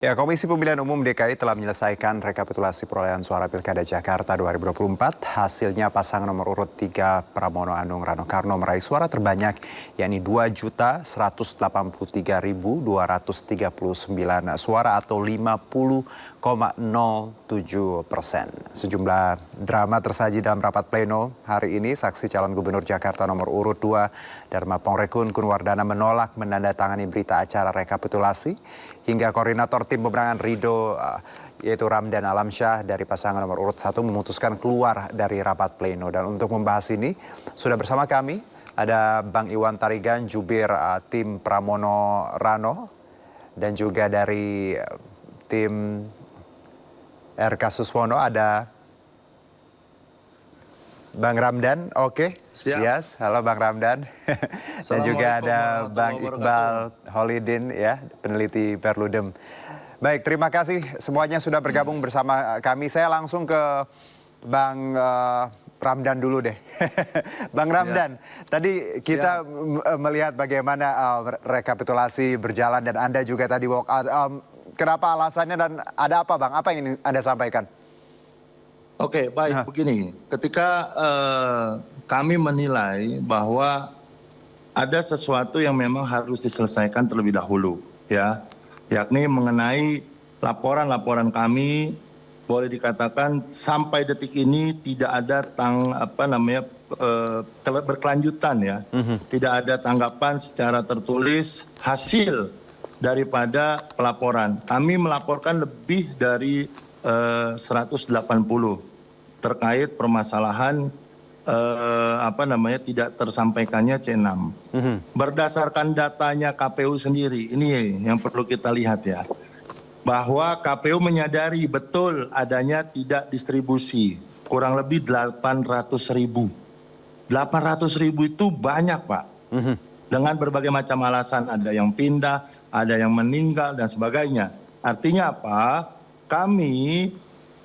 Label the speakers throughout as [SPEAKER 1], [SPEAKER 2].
[SPEAKER 1] Ya, Komisi Pemilihan Umum DKI telah menyelesaikan rekapitulasi perolehan suara Pilkada Jakarta 2024. Hasilnya pasangan nomor urut 3 Pramono Anung Rano Karno meraih suara terbanyak, yakni 2.183.239 suara atau 50,07%. Sejumlah drama tersaji dalam rapat pleno hari ini. Saksi calon gubernur Jakarta nomor urut 2 Dharma Pongrekun Kunwardana menolak menandatangani berita acara rekapitulasi, hingga koordinator tim pemenangan Rido yaitu Ramdan Alamsyah dari pasangan nomor urut 1 memutuskan keluar dari rapat pleno. Dan untuk membahas ini sudah bersama kami ada Bang Iwan Tarigan, jubir tim Pramono Rano, dan juga dari tim RK Suswono ada Bang Ramdan. Oke.
[SPEAKER 2] Siap.
[SPEAKER 1] Yes, halo Bang Ramdan. Dan juga ada Bang Iqbal Holidin, ya, peneliti Perludem. Baik, terima kasih semuanya sudah bergabung bersama kami. Saya langsung ke Bang Ramdan dulu deh. Bang Ramdan, tadi kita melihat bagaimana rekapitulasi berjalan dan Anda juga tadi walk out. Kenapa alasannya dan ada apa Bang? Apa yang ingin Anda sampaikan?
[SPEAKER 2] Oke, baik, begini. Ketika kami menilai bahwa ada sesuatu yang memang harus diselesaikan terlebih dahulu, ya, yakni mengenai laporan-laporan kami, boleh dikatakan sampai detik ini tidak ada berkelanjutan, ya, tidak ada tanggapan secara tertulis hasil daripada pelaporan. Kami melaporkan lebih dari 180 terkait permasalahan tidak tersampaikannya C6. Berdasarkan datanya KPU sendiri, ini yang perlu kita lihat, ya, bahwa KPU menyadari betul adanya tidak distribusi kurang lebih 800.000. 800.000 itu banyak, Pak. Dengan berbagai macam alasan, ada yang pindah, ada yang meninggal dan sebagainya. Artinya apa? Kami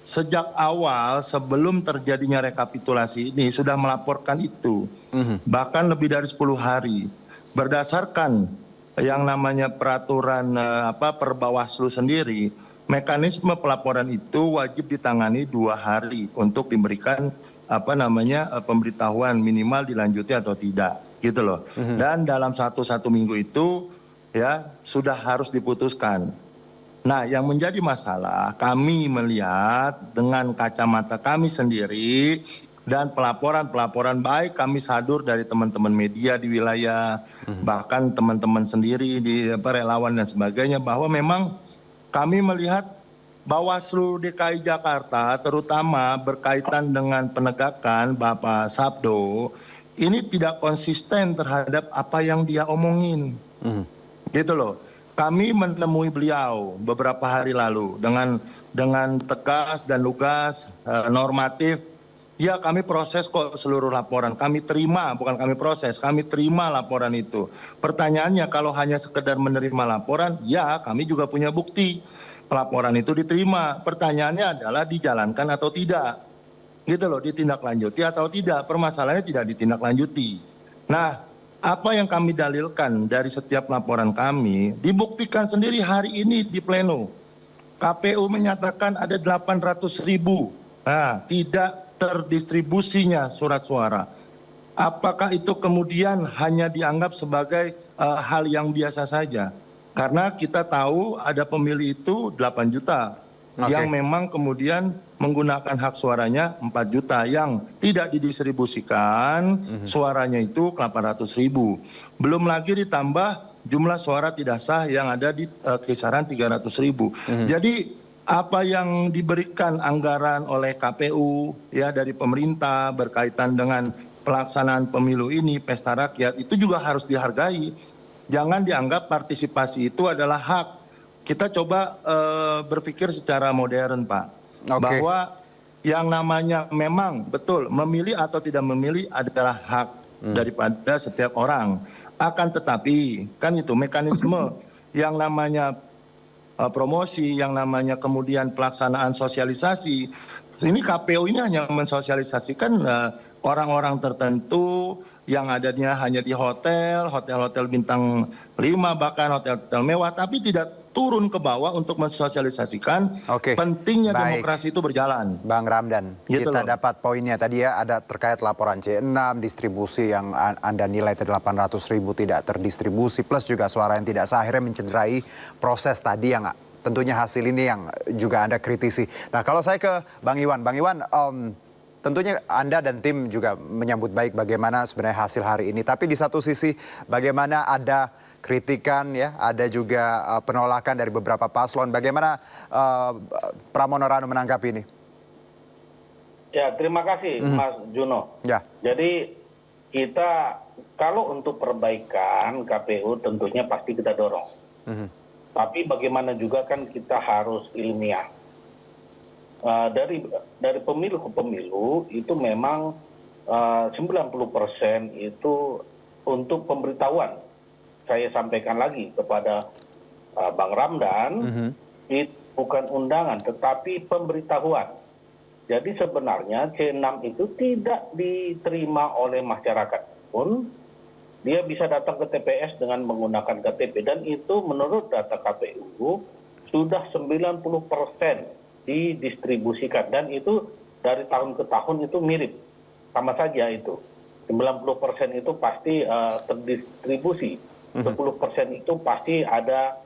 [SPEAKER 2] sejak awal sebelum terjadinya rekapitulasi ini sudah melaporkan itu. Bahkan lebih dari 10 hari. Berdasarkan yang namanya peraturan Perbawaslu sendiri, mekanisme pelaporan itu wajib ditangani 2 hari untuk diberikan pemberitahuan minimal dilanjuti atau tidak, gitu loh. Dan dalam satu minggu itu, ya, sudah harus diputuskan. Nah, yang menjadi masalah kami melihat dengan kacamata kami sendiri dan pelaporan baik kami sadur dari teman-teman media di wilayah, bahkan teman-teman sendiri di relawan dan sebagainya, bahwa memang kami melihat Bawaslu DKI Jakarta terutama berkaitan dengan penegakan Bapak Sabdo ini tidak konsisten terhadap apa yang dia omongin. Gitu loh. Kami menemui beliau beberapa hari lalu dengan tegas dan lugas, normatif. Ya, kami proses kok seluruh laporan. Kami terima, bukan kami proses, kami terima laporan itu. Pertanyaannya, kalau hanya sekedar menerima laporan, ya kami juga punya bukti. Pelaporan itu diterima. Pertanyaannya adalah dijalankan atau tidak. Gitu loh, ditindaklanjuti atau tidak. Permasalahannya tidak ditindaklanjuti. Nah, apa yang kami dalilkan dari setiap laporan kami dibuktikan sendiri hari ini di pleno. KPU menyatakan ada 800.000 tidak terdistribusinya surat suara. Apakah itu kemudian hanya dianggap sebagai hal yang biasa saja? Karena kita tahu ada pemilih itu 8 juta yang memang kemudian menggunakan hak suaranya 4 juta yang tidak didistribusikan suaranya itu 800.000. Belum lagi ditambah jumlah suara tidak sah yang ada di kisaran 300.000. Jadi apa yang diberikan anggaran oleh KPU, ya, dari pemerintah berkaitan dengan pelaksanaan pemilu ini, pesta rakyat, itu juga harus dihargai. Jangan dianggap partisipasi itu adalah hak. Kita coba berpikir secara modern, Pak. Bahwa yang namanya memang betul memilih atau tidak memilih adalah hak daripada setiap orang. Akan tetapi kan itu mekanisme yang namanya promosi, yang namanya kemudian pelaksanaan sosialisasi. Ini KPU ini hanya mensosialisasikan orang-orang tertentu yang adanya hanya di hotel bintang 5, bahkan hotel-hotel mewah, tapi tidak turun ke bawah untuk mensosialisasikan pentingnya demokrasi itu berjalan.
[SPEAKER 1] Bang Ramdan,
[SPEAKER 2] Gitu
[SPEAKER 1] kita
[SPEAKER 2] loh.
[SPEAKER 1] dapat poinnya tadi ya, ada terkait laporan C6, distribusi yang Anda nilai tadi 800.000 tidak terdistribusi, plus juga suara yang tidak sah, akhirnya mencederai proses tadi yang tentunya hasil ini yang juga Anda kritisi. Nah kalau saya ke Bang Iwan, tentunya Anda dan tim juga menyambut baik bagaimana sebenarnya hasil hari ini. Tapi di satu sisi bagaimana ada kritikan ya, ada juga penolakan dari beberapa paslon. Bagaimana Pramono Ranu menanggapi ini?
[SPEAKER 3] Ya, terima kasih Mas Juno.
[SPEAKER 1] Ya.
[SPEAKER 3] Jadi kita kalau untuk perbaikan KPU tentunya pasti kita dorong. Tapi bagaimana juga kan kita harus ilmiah. Dari pemilu ke pemilu itu memang 90% itu untuk pemberitahuan. Saya sampaikan lagi kepada Bang Ramdan, itu bukan undangan tetapi pemberitahuan. Jadi sebenarnya C6 itu tidak diterima oleh masyarakat pun, dia bisa datang ke TPS dengan menggunakan KTP dan itu menurut data KPU sudah 90% didistribusikan dan itu dari tahun ke tahun itu mirip, sama saja itu. 90% itu pasti terdistribusi, 10% itu pasti ada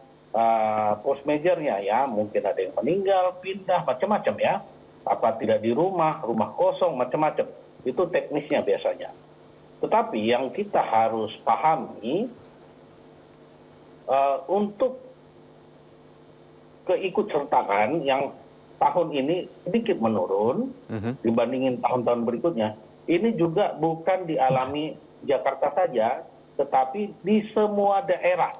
[SPEAKER 3] post majornya ya, mungkin ada yang meninggal, pindah, macam-macam ya. Apa tidak di rumah kosong, macam-macam. Itu teknisnya biasanya. Tetapi yang kita harus pahami untuk keikutsertaan yang tahun ini sedikit menurun dibandingin tahun-tahun berikutnya. Ini juga bukan dialami Jakarta saja, tetapi di semua daerah.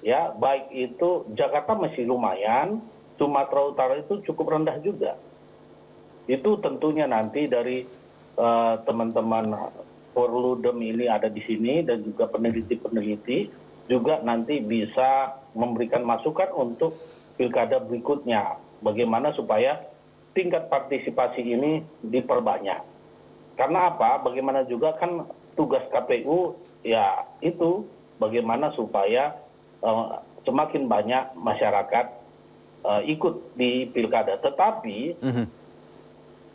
[SPEAKER 3] Ya, baik itu Jakarta masih lumayan, Sumatera Utara itu cukup rendah juga. Itu tentunya nanti dari teman-teman Perludem ini ada di sini dan juga peneliti-peneliti juga nanti bisa memberikan masukan untuk pilkada berikutnya. Bagaimana supaya tingkat partisipasi ini diperbanyak. Karena apa? Bagaimana juga kan tugas KPU ya itu bagaimana supaya semakin banyak masyarakat ikut di pilkada. Tetapi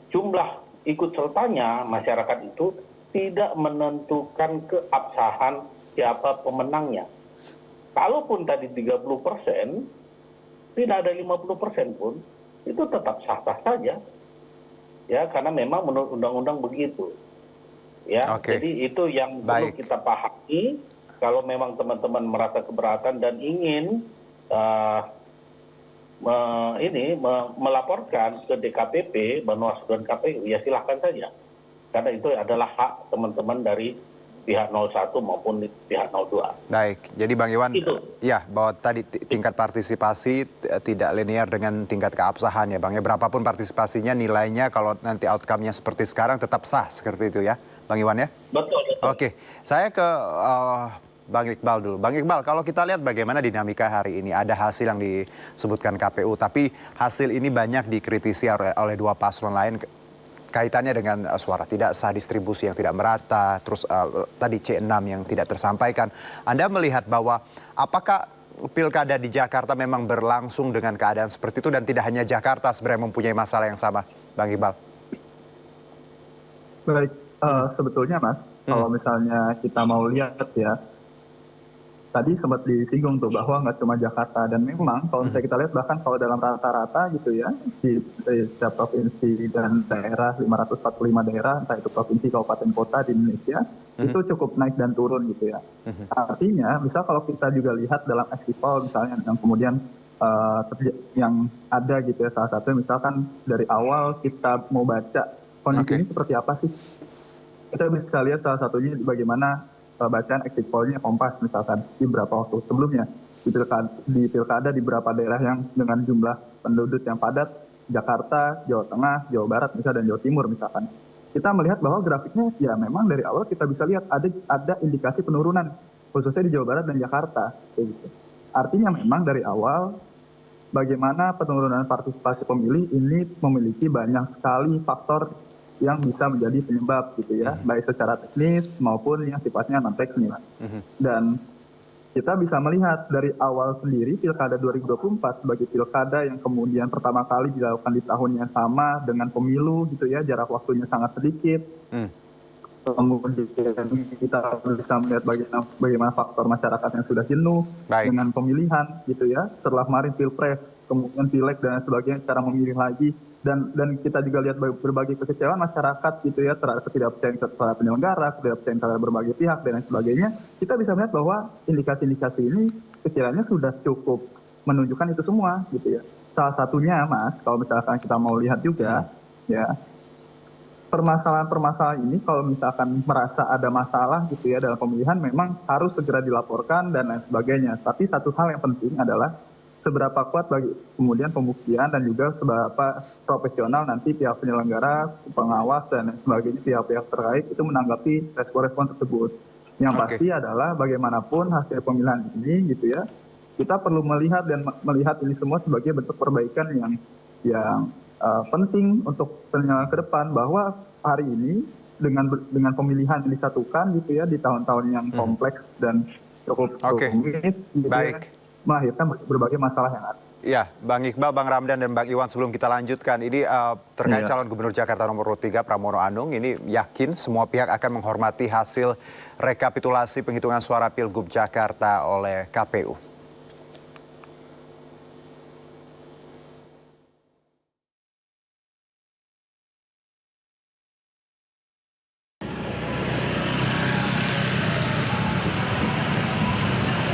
[SPEAKER 3] jumlah ikut sertanya masyarakat itu tidak menentukan keabsahan siapa pemenangnya. Kalaupun tadi 30%, tidak ada 50% pun, itu tetap sah-sah saja. Ya, karena memang menurut undang-undang begitu. Ya, jadi itu yang perlu kita pahami. Kalau memang teman-teman merasa keberatan dan ingin melaporkan ke DKPP, Bawaslu dan KPU, ya silahkan saja. Karena itu adalah hak teman-teman dari pihak 01 maupun pihak 02.
[SPEAKER 1] Baik, jadi Bang Iwan, ya bahwa tadi tingkat partisipasi tidak linear dengan tingkat keabsahan ya Bang. Ya, berapapun partisipasinya nilainya kalau nanti outcome-nya seperti sekarang tetap sah seperti itu ya Bang Iwan ya?
[SPEAKER 3] Betul.
[SPEAKER 1] Oke, saya ke Bang Iqbal dulu. Bang Iqbal, kalau kita lihat bagaimana dinamika hari ini, ada hasil yang disebutkan KPU, tapi hasil ini banyak dikritisi oleh dua paslon lain kaitannya dengan suara tidak sah, distribusi yang tidak merata, terus tadi C6 yang tidak tersampaikan. Anda melihat bahwa apakah pilkada di Jakarta memang berlangsung dengan keadaan seperti itu dan tidak hanya Jakarta sebenarnya mempunyai masalah yang sama, Bang Iqbal?
[SPEAKER 4] Baik, sebetulnya Mas, kalau misalnya kita mau lihat ya, tadi sempat disinggung tuh bahwa nggak cuma Jakarta, dan memang kalau misalnya kita lihat bahkan kalau dalam rata-rata gitu ya di setiap provinsi dan daerah, 545 daerah entah itu provinsi, kabupaten, kota di Indonesia itu cukup naik dan turun gitu ya. Artinya misal kalau kita juga lihat dalam exit poll misalnya yang kemudian yang ada gitu ya, salah satunya misalkan dari awal kita mau baca kondisi ini seperti apa sih, kita bisa lihat salah satunya bagaimana bacaan exit poll-nya Kompas misalkan di beberapa waktu sebelumnya di pilkada di beberapa daerah yang dengan jumlah penduduk yang padat, Jakarta, Jawa Tengah, Jawa Barat misalnya, dan Jawa Timur misalkan, kita melihat bahwa grafiknya ya memang dari awal kita bisa lihat ada indikasi penurunan khususnya di Jawa Barat dan Jakarta gitu. Artinya memang dari awal bagaimana penurunan partisipasi pemilih ini memiliki banyak sekali faktor yang bisa menjadi penyebab gitu ya, baik secara teknis maupun yang sifatnya non teknis. Dan kita bisa melihat dari awal sendiri pilkada 2024 sebagai pilkada yang kemudian pertama kali dilakukan di tahun yang sama dengan pemilu gitu ya, jarak waktunya sangat sedikit. Kemudian kita bisa melihat bagaimana faktor masyarakat yang sudah jenuh dengan pemilihan gitu ya. Setelah kemarin pilpres, kemudian pileg dan sebagainya, cara memilih lagi. Dan kita juga lihat berbagai kekecewaan masyarakat gitu ya, terhadap ketidakpercayaan terhadap penyelenggara, ketidakpercayaan terhadap berbagai pihak dan lain sebagainya. Kita bisa melihat bahwa indikasi-indikasi ini sekiranya sudah cukup menunjukkan itu semua gitu ya. Salah satunya Mas, kalau misalkan kita mau lihat juga ya, permasalahan-permasalahan ini kalau misalkan merasa ada masalah gitu ya dalam pemilihan memang harus segera dilaporkan dan lain sebagainya. Tapi satu hal yang penting adalah seberapa kuat bagi kemudian pembuktian dan juga seberapa profesional nanti pihak penyelenggara, pengawas dan lain sebagainya, pihak-pihak terkait itu menanggapi respon-respon tersebut. Yang pasti adalah bagaimanapun hasil pemilihan ini gitu ya, kita perlu melihat ini semua sebagai bentuk perbaikan yang penting untuk penyelenggaraan ke depan, bahwa hari ini dengan pemilihan yang disatukan gitu ya di tahun-tahun yang kompleks dan cukup rumit gitu ya, melahirkan berbagai masalah yang ada.
[SPEAKER 1] Ya, Bang Iqbal, Bang Ramdan, dan Bang Iwan, sebelum kita lanjutkan, ini terkait calon gubernur Jakarta nomor urut 3 Pramono Anung, ini yakin semua pihak akan menghormati hasil rekapitulasi penghitungan suara Pilgub Jakarta oleh KPU.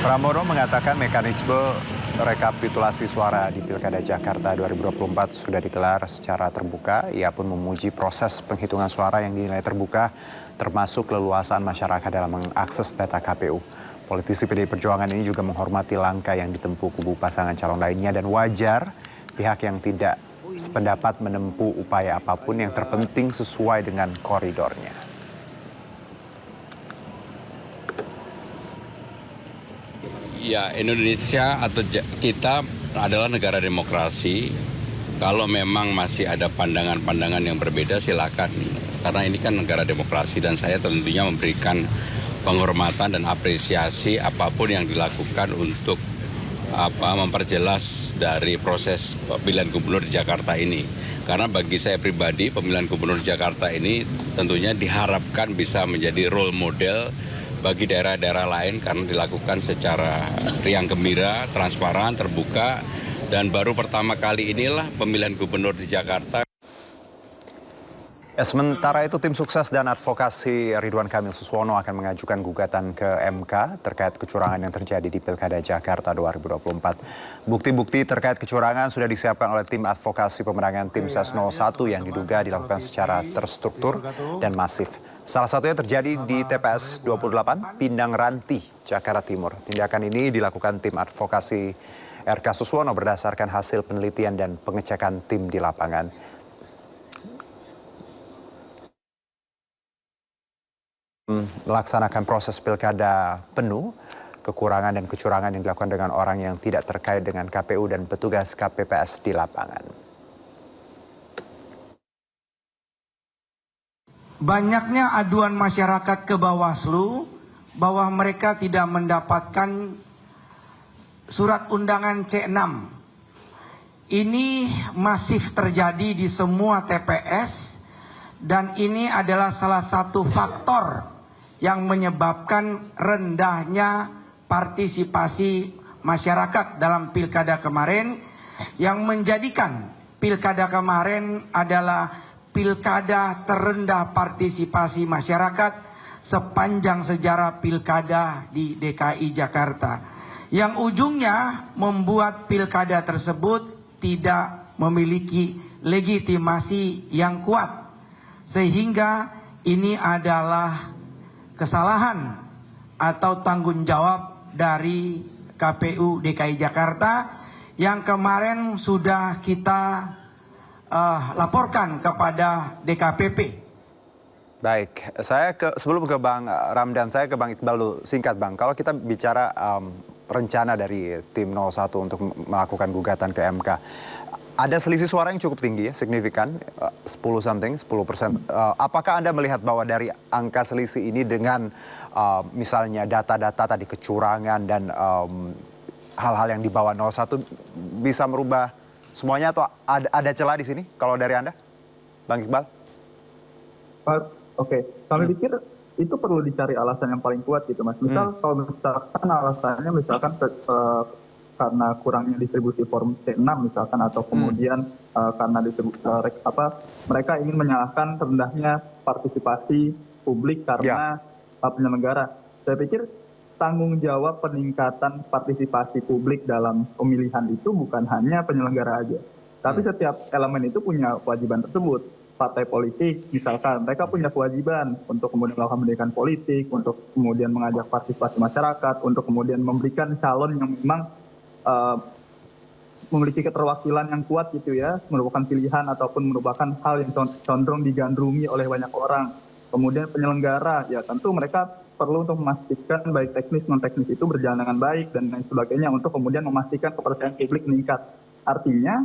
[SPEAKER 1] Pramono mengatakan mekanisme rekapitulasi suara di Pilkada Jakarta 2024 sudah digelar secara terbuka. Ia pun memuji proses penghitungan suara yang dinilai terbuka, termasuk keleluasaan masyarakat dalam mengakses data KPU. Politisi PDI Perjuangan ini juga menghormati langkah yang ditempuh kubu pasangan calon lainnya dan wajar pihak yang tidak sependapat menempuh upaya apapun yang terpenting sesuai dengan koridornya.
[SPEAKER 5] Ya, Indonesia atau kita adalah negara demokrasi. Kalau memang masih ada pandangan-pandangan yang berbeda, silakan. Karena ini kan negara demokrasi dan saya tentunya memberikan penghormatan dan apresiasi apapun yang dilakukan untuk memperjelas dari proses pemilihan gubernur di Jakarta ini. Karena bagi saya pribadi, pemilihan gubernur Jakarta ini tentunya diharapkan bisa menjadi role model bagi daerah-daerah lain karena dilakukan secara riang gembira, transparan, terbuka, dan baru pertama kali inilah pemilihan gubernur di Jakarta.
[SPEAKER 1] Sementara itu tim sukses dan advokasi Ridwan Kamil Suswono akan mengajukan gugatan ke MK terkait kecurangan yang terjadi di Pilkada Jakarta 2024. Bukti-bukti terkait kecurangan sudah disiapkan oleh tim advokasi pemenangan tim SES 01 yang diduga dilakukan secara terstruktur dan masif. Salah satunya terjadi di TPS 28 Pindang Ranti, Jakarta Timur. Tindakan ini dilakukan tim advokasi RK Suswono berdasarkan hasil penelitian dan pengecekan tim di lapangan. Melaksanakan proses pilkada penuh, kekurangan dan kecurangan yang dilakukan dengan orang yang tidak terkait dengan KPU dan petugas KPPS di lapangan.
[SPEAKER 6] Banyaknya aduan masyarakat ke Bawaslu bahwa mereka tidak mendapatkan surat undangan C6. Ini masif terjadi di semua TPS dan ini adalah salah satu faktor yang menyebabkan rendahnya partisipasi masyarakat dalam pilkada kemarin, yang menjadikan pilkada kemarin adalah pilkada terendah partisipasi masyarakat sepanjang sejarah pilkada di DKI Jakarta, yang ujungnya membuat pilkada tersebut tidak memiliki legitimasi yang kuat, sehingga ini adalah kesalahan atau tanggung jawab dari KPU DKI Jakarta yang kemarin sudah kita laporkan kepada DKPP.
[SPEAKER 1] Baik, sebelum ke Bang Ramdan, saya ke Bang Iqbal dulu. Singkat Bang, kalau kita bicara rencana dari tim 01 untuk melakukan gugatan ke MK, Ada selisih suara yang cukup tinggi ya, signifikan, 10%. Apakah Anda melihat bahwa dari angka selisih ini dengan misalnya data-data tadi kecurangan dan hal-hal yang di bawah 01 bisa merubah semuanya, atau ada celah di sini kalau dari Anda, Bang Iqbal?
[SPEAKER 4] Oke, kami pikir itu perlu dicari alasan yang paling kuat gitu, Mas. Misal kalau misalkan alasannya misalkan karena kurangnya distribusi form C6 misalkan, atau kemudian karena mereka ingin menyalahkan rendahnya partisipasi publik karena penyelenggara. Saya pikir tanggung jawab peningkatan partisipasi publik dalam pemilihan itu bukan hanya penyelenggara aja, tapi setiap elemen itu punya kewajiban tersebut. Partai politik misalkan, mereka punya kewajiban untuk kemudian melakukan pendidikan politik, untuk kemudian mengajak partisipasi masyarakat, untuk kemudian memberikan calon yang memang memiliki keterwakilan yang kuat gitu ya, merupakan pilihan ataupun merupakan hal yang condong digandrungi oleh banyak orang. Kemudian penyelenggara, ya tentu mereka perlu untuk memastikan baik teknis non teknis itu berjalan dengan baik dan lain sebagainya, untuk kemudian memastikan kepercayaan publik meningkat. Artinya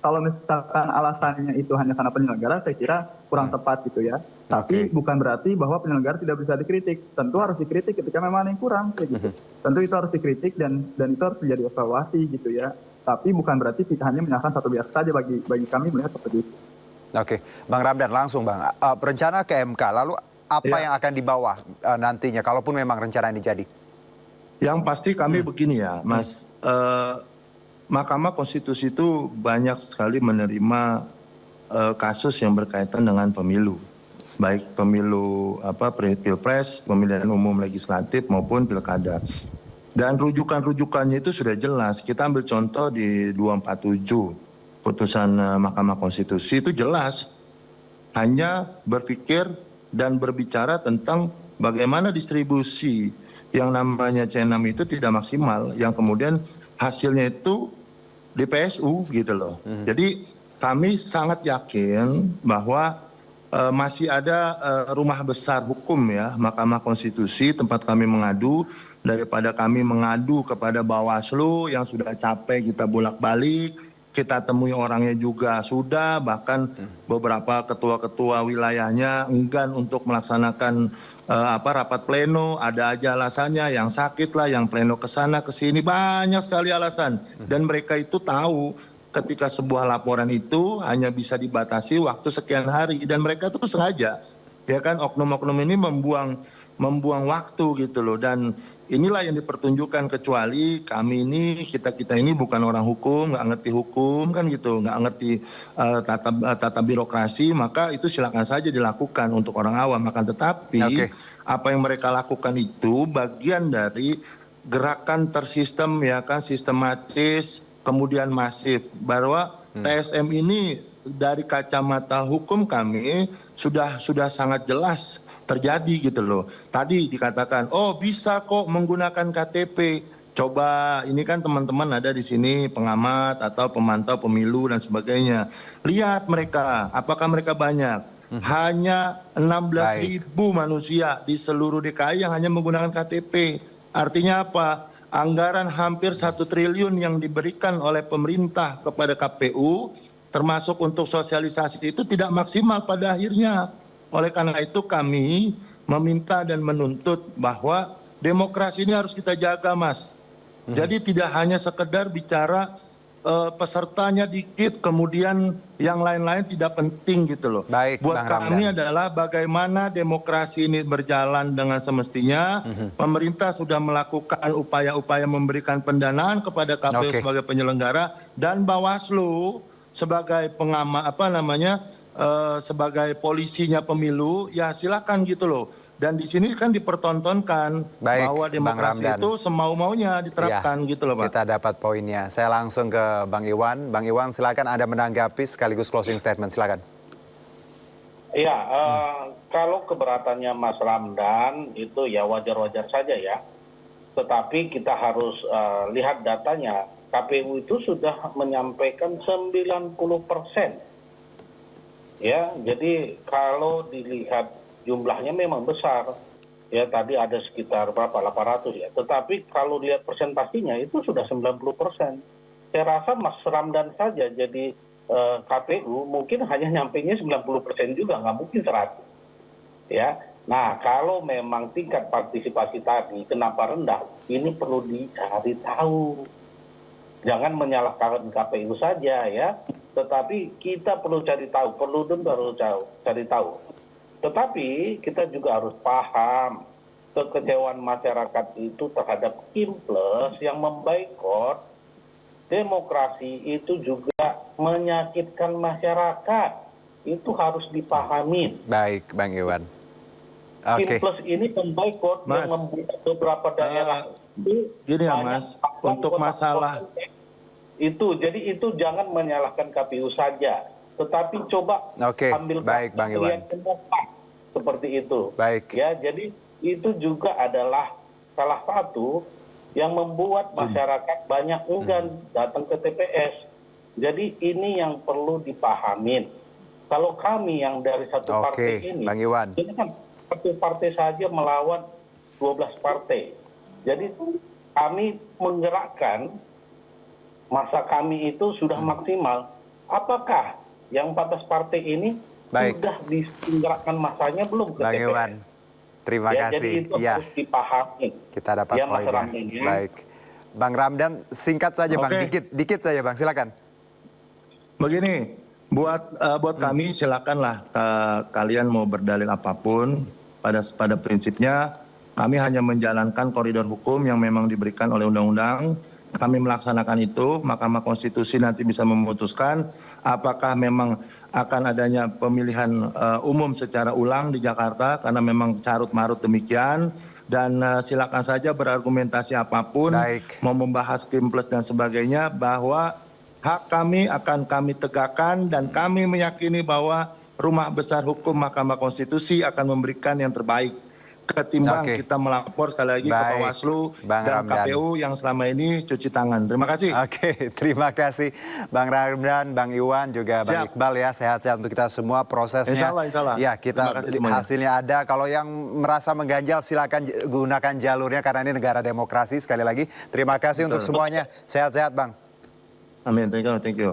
[SPEAKER 4] kalau misalkan alasannya itu hanya karena penyelenggara, saya kira kurang tepat gitu ya. Tapi bukan berarti bahwa penyelenggara tidak bisa dikritik. Tentu harus dikritik ketika memang ada yang kurang, kayak gitu. Tentu itu harus dikritik dan itu harus menjadi evaluasi gitu ya. Tapi bukan berarti kita hanya menyalahkan satu pihak saja, bagi kami melihat seperti itu.
[SPEAKER 1] Oke, Bang Ramdan, langsung Bang. Rencana ke MK, lalu apa yang akan dibawa nantinya, kalaupun memang rencana ini jadi?
[SPEAKER 2] Yang pasti kami begini ya, Mas. Mahkamah Konstitusi itu banyak sekali menerima kasus yang berkaitan dengan pemilu, baik pemilu pilpres, pemilihan umum legislatif maupun pilkada. Dan rujukan-rujukannya itu sudah jelas. Kita ambil contoh di 247 putusan Mahkamah Konstitusi, itu jelas. Hanya berpikir dan berbicara tentang bagaimana distribusi yang namanya C6 itu tidak maksimal, yang kemudian hasilnya itu di PSU gitu loh. Jadi kami sangat yakin bahwa masih ada rumah besar hukum ya, Mahkamah Konstitusi, tempat kami mengadu, daripada kami mengadu kepada Bawaslu yang sudah capek kita bolak-balik, kita temui orangnya juga sudah, bahkan beberapa ketua-ketua wilayahnya enggan untuk melaksanakan rapat pleno, ada aja alasannya, yang sakit lah, yang pleno kesana kesini, banyak sekali alasan. Dan mereka itu tahu ketika sebuah laporan itu hanya bisa dibatasi waktu sekian hari, dan mereka itu sengaja, ya kan, oknum-oknum ini membuang waktu gitu loh. Dan inilah yang dipertunjukkan, kecuali kami ini, kita ini bukan orang hukum, nggak ngerti hukum kan gitu, nggak ngerti tata birokrasi, maka itu silakan saja dilakukan untuk orang awam. Akan tetapi apa yang mereka lakukan itu bagian dari gerakan tersistem, ya kan, sistematis, kemudian masif, bahwa TSM ini dari kacamata hukum kami sudah sangat jelas terjadi gitu loh. Tadi dikatakan, oh bisa kok menggunakan KTP. Coba, ini kan teman-teman ada di sini pengamat atau pemantau pemilu dan sebagainya. Lihat mereka, apakah mereka banyak? Hanya 16.000 manusia di seluruh DKI yang hanya menggunakan KTP. Artinya apa? Anggaran hampir 1 triliun yang diberikan oleh pemerintah kepada KPU, termasuk untuk sosialisasi, itu tidak maksimal pada akhirnya. Oleh karena itu kami meminta dan menuntut bahwa demokrasi ini harus kita jaga, Mas. Jadi tidak hanya sekedar bicara pesertanya dikit, kemudian yang lain-lain tidak penting gitu loh.
[SPEAKER 1] Baik,
[SPEAKER 2] buat kami adalah bagaimana demokrasi ini berjalan dengan semestinya. Pemerintah sudah melakukan upaya-upaya memberikan pendanaan kepada KPU sebagai penyelenggara, dan Bawaslu sebagai sebagai polisinya pemilu, ya silakan gitu loh. Dan di sini kan dipertontonkan bahwa demokrasi itu semau-maunya diterapkan gitu loh Pak.
[SPEAKER 1] Kita dapat poinnya. Saya langsung ke Bang Iwan. Bang Iwan, silakan Anda menanggapi sekaligus closing statement, silakan.
[SPEAKER 3] Iya, kalau keberatannya Mas Ramdan itu ya wajar-wajar saja ya. Tetapi kita harus lihat datanya. KPU itu sudah menyampaikan 90%. Ya, jadi kalau dilihat jumlahnya memang besar. Ya, tadi ada sekitar berapa? 800 ya. Tetapi kalau lihat persentasinya itu sudah 90%. Saya rasa Mas Ramdan saja jadi KPU mungkin hanya nyampainya 90% juga, nggak mungkin 100. Ya, nah kalau memang tingkat partisipasi tadi kenapa rendah, ini perlu dicari tahu. Jangan menyalahkan KPU saja ya, tetapi kita perlu cari tahu, perlu cari tahu. Tetapi kita juga harus paham kekecewaan masyarakat itu terhadap Kimples yang memboikot demokrasi itu juga menyakitkan masyarakat. Itu harus dipahami.
[SPEAKER 1] Baik, Bang Iwan. Oke.
[SPEAKER 3] Kimples ini memboikot dan membuat beberapa daerah
[SPEAKER 2] gini ya Mas, untuk masalah
[SPEAKER 3] itu, jadi itu jangan menyalahkan KPU saja, tetapi coba ambil
[SPEAKER 1] baik, Bang Iwan.
[SPEAKER 3] Seperti itu.
[SPEAKER 1] Baik.
[SPEAKER 3] Ya, jadi itu juga adalah salah satu yang membuat masyarakat banyak enggan datang ke TPS. Jadi ini yang perlu dipahamin. Kalau kami yang dari satu partai ini,
[SPEAKER 1] Bang Iwan.
[SPEAKER 3] ini kan satu partai saja melawan 12 partai. Jadi kami menggerakkan, masa kami itu sudah maksimal. Apakah yang 14 partai ini sudah digerakkan masanya belum ke
[SPEAKER 1] Bang
[SPEAKER 3] TPS?
[SPEAKER 1] Iwan, terima kasih.
[SPEAKER 3] Jadi itu harus dipahami.
[SPEAKER 1] Kita dapat
[SPEAKER 3] Ya, Mas
[SPEAKER 1] poinnya.
[SPEAKER 3] Ramdan, ya.
[SPEAKER 1] Baik. Bang Ramdan, singkat saja Bang, dikit saja Bang, silakan.
[SPEAKER 2] begini, buat kami silakanlah kalian mau berdalil apapun, pada prinsipnya kami hanya menjalankan koridor hukum yang memang diberikan oleh undang-undang. Kami melaksanakan itu, Mahkamah Konstitusi nanti bisa memutuskan apakah memang akan adanya pemilihan umum secara ulang di Jakarta, karena memang carut-marut demikian. Dan silakan saja berargumentasi apapun, mau membahas Kimples dan sebagainya, bahwa hak kami akan kami tegakkan, dan kami meyakini bahwa Rumah Besar Hukum Mahkamah Konstitusi akan memberikan yang terbaik ketimbang kita melapor sekali lagi ke Bawaslu dan KPU yang selama ini cuci tangan. Terima kasih.
[SPEAKER 1] Oke, terima kasih Bang Ramdan, Bang Iwan, juga Bang Iqbal ya. Sehat-sehat untuk kita semua prosesnya.
[SPEAKER 2] Insya Allah, insya Allah.
[SPEAKER 1] Ya, kita hasilnya ada. Kalau yang merasa mengganjal silakan gunakan jalurnya karena ini negara demokrasi. Sekali lagi, terima kasih untuk semuanya. Sehat-sehat Bang.
[SPEAKER 2] Amin, thank you.